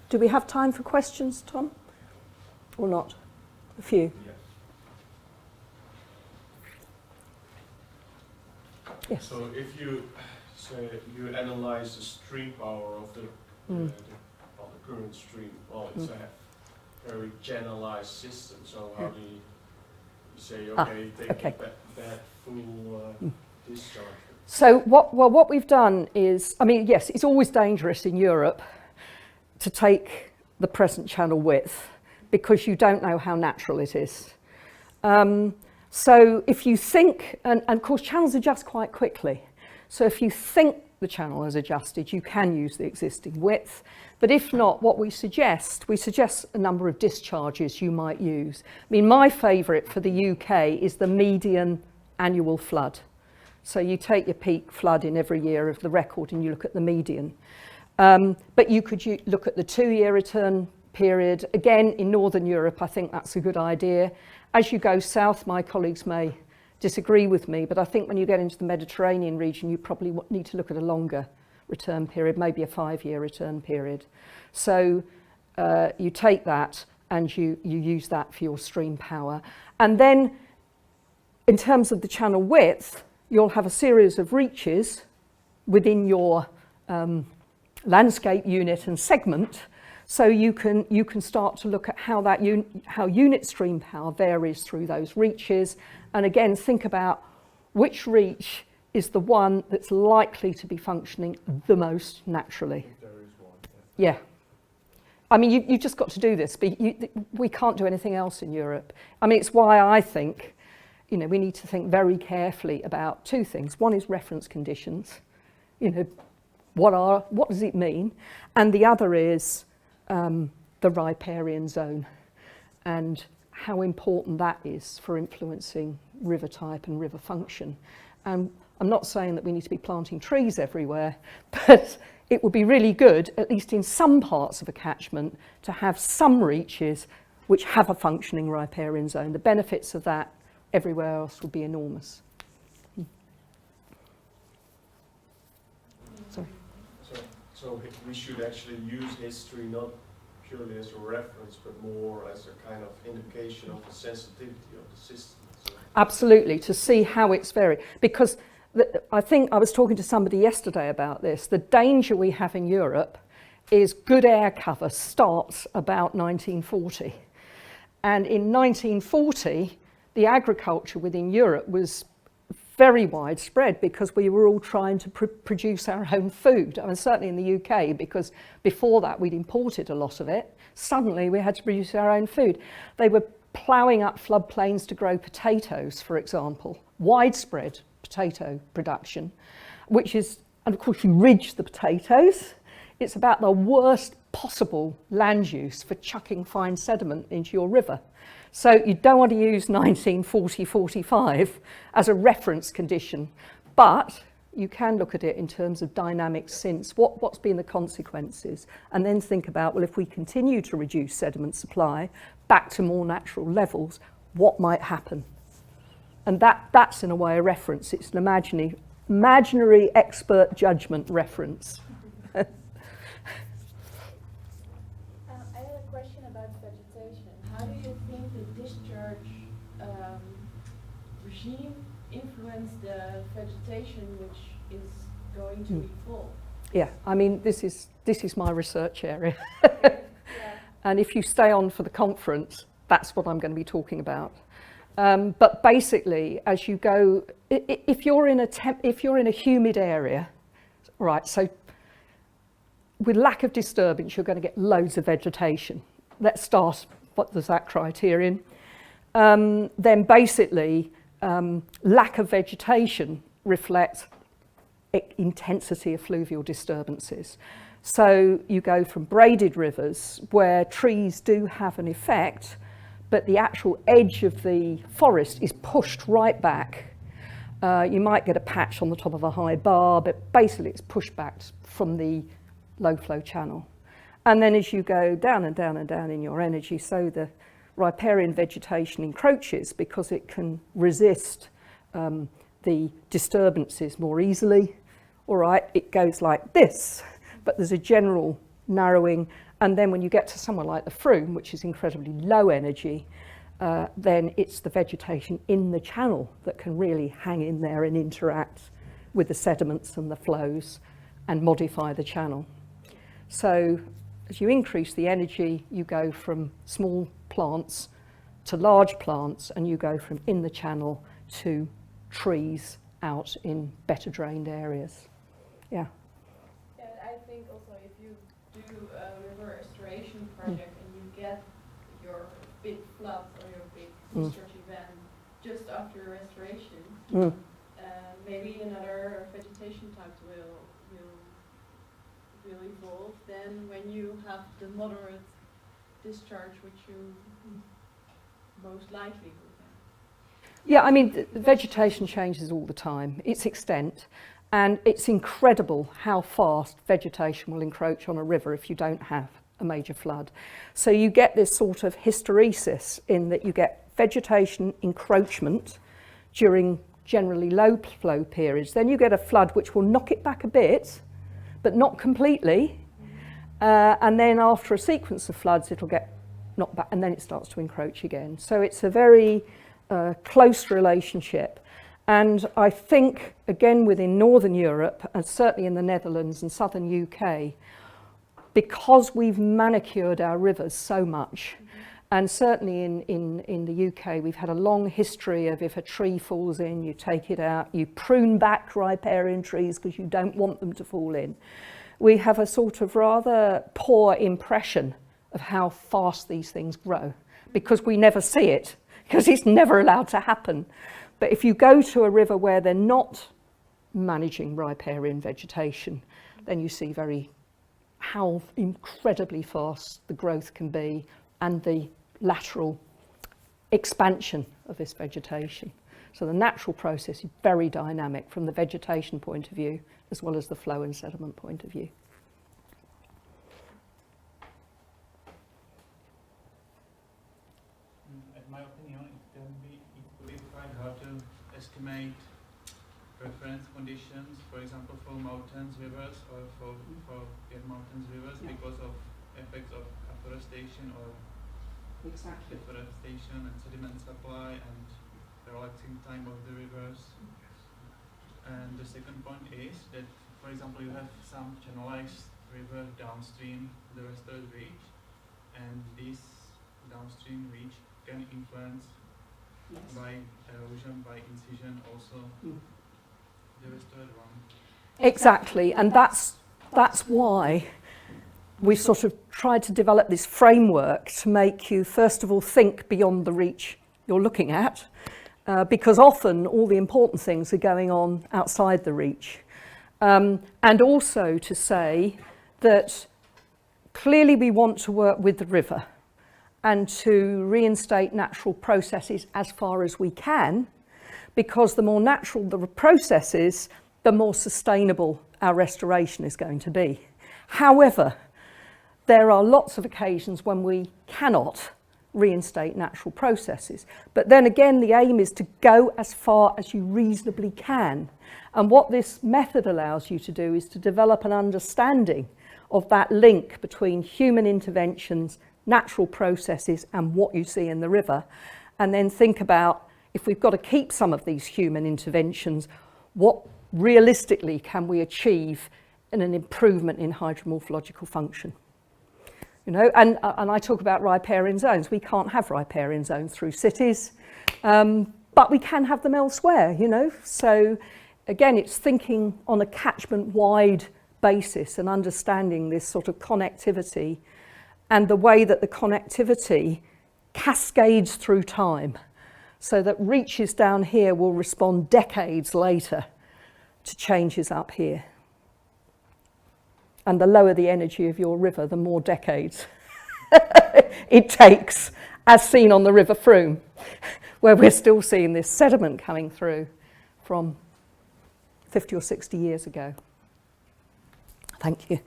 Do we have time for questions, Tom? Or not? A few? Yeah. Yes. So if you say you analyze the stream power of the current stream, well, it's a very generalized system. So how do you say, okay, take that full discharge? So what we've done is, I mean, yes, it's always dangerous in Europe to take the present channel width because you don't know how natural it is. So if you think, and of course channels adjust quite quickly, so if you think the channel has adjusted, you can use the existing width, but if not, what we suggest a number of discharges you might use. I mean, my favourite for the UK is the median annual flood. So you take your peak flood in every year of the record and you look at the median. But you could look at the 2-year return period. Again, in Northern Europe, I think that's a good idea. As you go south, my colleagues may disagree with me, but I think when you get into the Mediterranean region, you probably need to look at a longer return period, maybe a 5-year return period. So you take that and you use that for your stream power. And then in terms of the channel width, you'll have a series of reaches within your landscape unit and segment, so you can start to look at how unit stream power varies through those reaches, and again think about which reach is the one that's likely to be functioning the most naturally. There is one. Yeah. I mean, you've just got to do this, but we can't do anything else in Europe. I mean, it's why I think, you know, we need to think very carefully about two things. One is reference conditions, you know, what does it mean? And the other is the riparian zone and how important that is for influencing river type and river function. And I'm not saying that we need to be planting trees everywhere, but it would be really good, at least in some parts of a catchment, to have some reaches which have a functioning riparian zone. The benefits of that everywhere else would be enormous. Sorry. So we should actually use history not purely as a reference, but more as a kind of indication of the sensitivity of the system. So. Absolutely, to see how it's varied. Because I think I was talking to somebody yesterday about this. The danger we have in Europe is good air cover starts about 1940. And in 1940, the agriculture within Europe was very widespread because we were all trying to produce our own food. I mean, certainly in the UK, because before that we'd imported a lot of it. Suddenly we had to produce our own food. They were ploughing up floodplains to grow potatoes, for example, widespread potato production, which is, and of course you ridge the potatoes. It's about the worst possible land use for chucking fine sediment into your river. So you don't want to use 1940-45 as a reference condition, but you can look at it in terms of dynamics since, what's been the consequences, and then think about, well, if we continue to reduce sediment supply back to more natural levels, what might happen? And that's in a way a reference. It's an imaginary expert judgment reference. How do you think the discharge regime influence the vegetation which is going to evolve? Yeah, I mean, this is my research area. Yeah. And if you stay on for the conference, that's what I'm going to be talking about. But basically, as you go, if you're in a humid area, right, so with lack of disturbance, you're going to get loads of vegetation. Let's start. What does that criterion? Then basically, lack of vegetation reflects intensity of fluvial disturbances. So you go from braided rivers where trees do have an effect, but the actual edge of the forest is pushed right back. You might get a patch on the top of a high bar, but basically it's pushed back from the low flow channel. And then as you go down and down and down in your energy, so the riparian vegetation encroaches because it can resist the disturbances more easily. All right, it goes like this, but there's a general narrowing, And then when you get to somewhere like the Froome, which is incredibly low energy, then it's the vegetation in the channel that can really hang in there and interact with the sediments and the flows and modify the channel. So as you increase the energy, you go from small plants to large plants, and you go from in the channel to trees out in better drained areas. Yeah. Yeah, I think also if you do a river restoration project and you get your big flood or your big discharge event just after restoration, maybe another vegetation type will evolve. Then when you have the moderate discharge, which you most likely will have. Yeah, I mean, the vegetation changes all the time, its extent, and it's incredible how fast vegetation will encroach on a river if you don't have a major flood. So you get this sort of hysteresis in that you get vegetation encroachment during generally low flow periods. Then you get a flood which will knock it back a bit, but not completely. And then after a sequence of floods, it'll get knocked back, and then it starts to encroach again. So it's a very close relationship. And I think, again, within Northern Europe, and certainly in the Netherlands and Southern UK, because we've manicured our rivers so much, and certainly in the UK, we've had a long history of if a tree falls in, you take it out, you prune back riparian trees because you don't want them to fall in. We have a sort of rather poor impression of how fast these things grow because we never see it, because it's never allowed to happen. But if you go to a river where they're not managing riparian vegetation, then you see how incredibly fast the growth can be and the lateral expansion of this vegetation. So the natural process is very dynamic from the vegetation point of view as well as the flow and sediment point of view. In my opinion, it could be quite hard to estimate reference conditions, for example, for mountains, rivers, or for mountains, rivers, because of effects of afforestation or deforestation and sediment supply and the relaxing time of the rivers. And the second point is that, for example, you have some channelized river downstream the restored reach, and this downstream reach can influence by erosion, by incision also the restored one. Exactly, and that's why we sort of tried to develop this framework to make you, first of all, think beyond the reach you're looking at, because often all the important things are going on outside the reach. And also to say that clearly we want to work with the river and to reinstate natural processes as far as we can, because the more natural the processes, the more sustainable our restoration is going to be. However, there are lots of occasions when we cannot reinstate natural processes. But then again, the aim is to go as far as you reasonably can. And what this method allows you to do is to develop an understanding of that link between human interventions, natural processes, and what you see in the river. And then think about, if we've got to keep some of these human interventions, what realistically can we achieve in an improvement in hydromorphological function? You know, and I talk about riparian zones. We can't have riparian zones through cities, but we can have them elsewhere, you know. So again, it's thinking on a catchment-wide basis and understanding this sort of connectivity and the way that the connectivity cascades through time, so that reaches down here will respond decades later to changes up here. And the lower the energy of your river, the more decades it takes, as seen on the River Froome, where we're still seeing this sediment coming through from 50 or 60 years ago. Thank you.